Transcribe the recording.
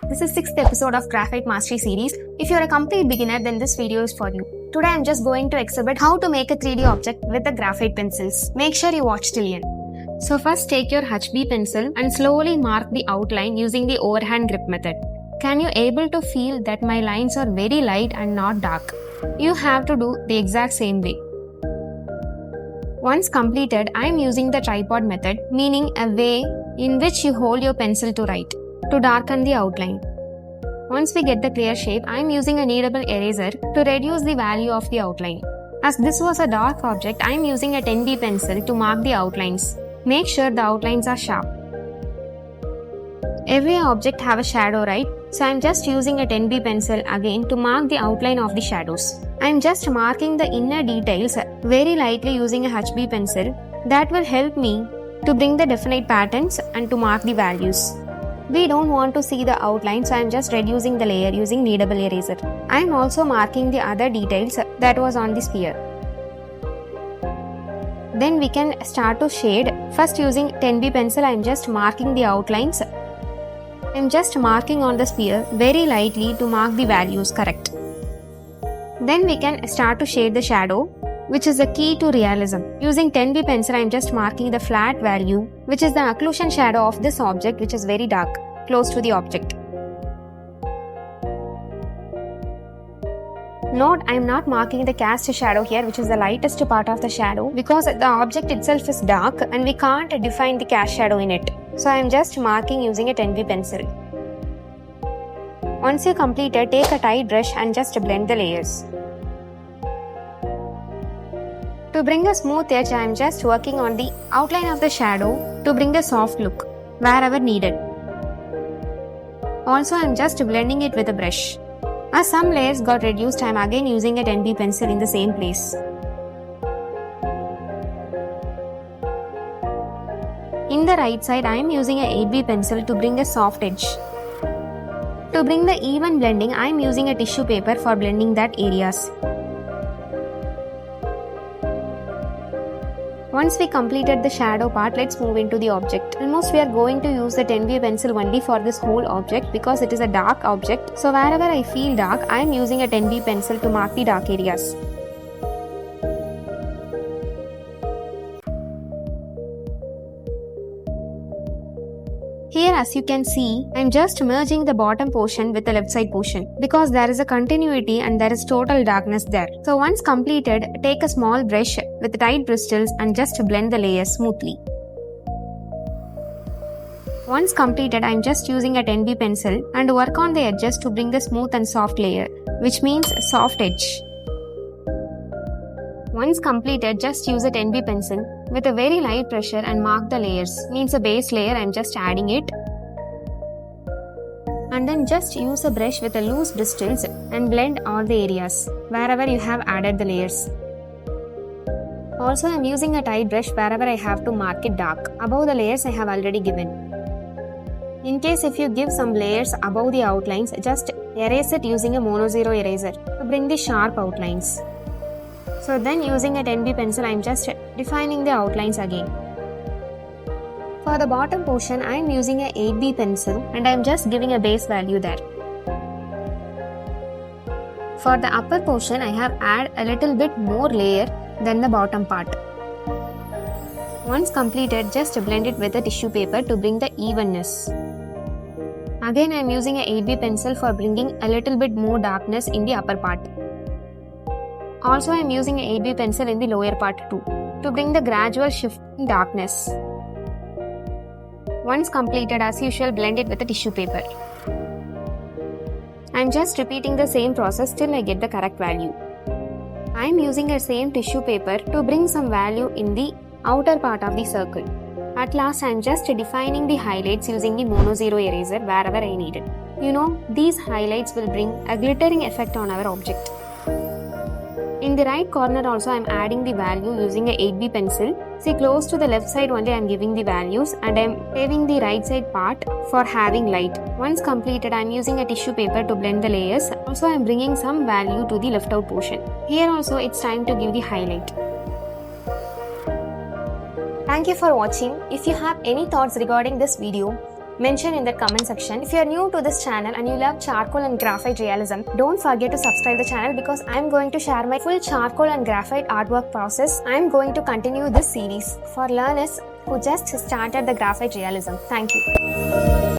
This is 6th episode of Graphite Mastery series. If you're a complete beginner, then this video is for you. Today I'm just going to exhibit how to make a 3D object with the graphite pencils. Make sure you watch till end. So first take your HB pencil and slowly mark the outline using the overhand grip method. Can you able to feel that my lines are very light and not dark? You have to do the exact same way. Once completed, I am using the tripod method, meaning a way in which you hold your pencil to write, to darken the outline. Once we get the clear shape, I am using a kneadable eraser to reduce the value of the outline. As this was a dark object, I am using a 10B pencil to mark the outlines. Make sure the outlines are sharp. Every object have a shadow, right? So I am just using a 10B pencil again to mark the outline of the shadows. I am just marking the inner details very lightly using a HB pencil. That will help me to bring the definite patterns and to mark the values. We don't want to see the outline, so I am just reducing the layer using kneadable eraser. I am also marking the other details that was on the sphere. Then we can start to shade. First using 10B pencil, I am just marking the outlines. I am just marking on the sphere very lightly to mark the values correct. Then we can start to shade the shadow, which is the key to realism. Using 10B pencil, I am just marking the flat value, which is the occlusion shadow of this object, which is very dark, close to the object. Note, I am not marking the cast shadow here, which is the lightest part of the shadow, because the object itself is dark and we can't define the cast shadow in it. So I am just marking using a 10B pencil. Once you complete it, take a tight brush and just blend the layers. To bring a smooth edge, I am just working on the outline of the shadow to bring a soft look wherever needed. Also, I am just blending it with a brush. As some layers got reduced, I am again using a 10B pencil in the same place. In the right side, I am using a 8B pencil to bring a soft edge. To bring the even blending, I am using a tissue paper for blending that areas. Once we completed the shadow part, let's move into the object. Almost we are going to use the 10B pencil only for this whole object because it is a dark object. So wherever I feel dark, I am using a 10B pencil to mark the dark areas. Here, as you can see, I am just merging the bottom portion with the left side portion because there is a continuity and there is total darkness there. So once completed, take a small brush with tight bristles and just blend the layers smoothly. Once completed, I am just using a 10B pencil and work on the edges to bring the smooth and soft layer, which means soft edge. Once completed, just use a 10B pencil with a very light pressure and mark the layers. Means a base layer, I am just adding it. And then just use a brush with a loose bristles and blend all the areas wherever you have added the layers. Also, I am using a tight brush wherever I have to mark it dark. Above the layers I have already given. In case if you give some layers above the outlines, just erase it using a mono-zero eraser to bring the sharp outlines. So then using a 10B pencil, I am just defining the outlines again. For the bottom portion, I am using a 8B pencil and I am just giving a base value there. For the upper portion, I have added a little bit more layer than the bottom part. Once completed, just blend it with a tissue paper to bring the evenness. Again, I am using a 8B pencil for bringing a little bit more darkness in the upper part. Also, I am using a 8B pencil in the lower part too, to bring the gradual shift in darkness. Once completed, as usual, blend it with a tissue paper. I am just repeating the same process till I get the correct value. I am using the same tissue paper to bring some value in the outer part of the circle. At last, I am just defining the highlights using the mono-zero eraser wherever I need it. You know, these highlights will bring a glittering effect on our object. In the right corner also, I am adding the value using a 8B pencil. See, close to the left side only I am giving the values and I am paving the right side part for having light. Once completed, I am using a tissue paper to blend the layers. Also, I am bringing some value to the left out portion. Here also, it's time to give the highlight. Thank you for watching. If you have any thoughts regarding this video, mention in the comment section. If you are new to this channel and you love charcoal and graphite realism, don't forget to subscribe the channel because I am going to share my full charcoal and graphite artwork process. I am going to continue this series for learners who just started the graphite realism. Thank you.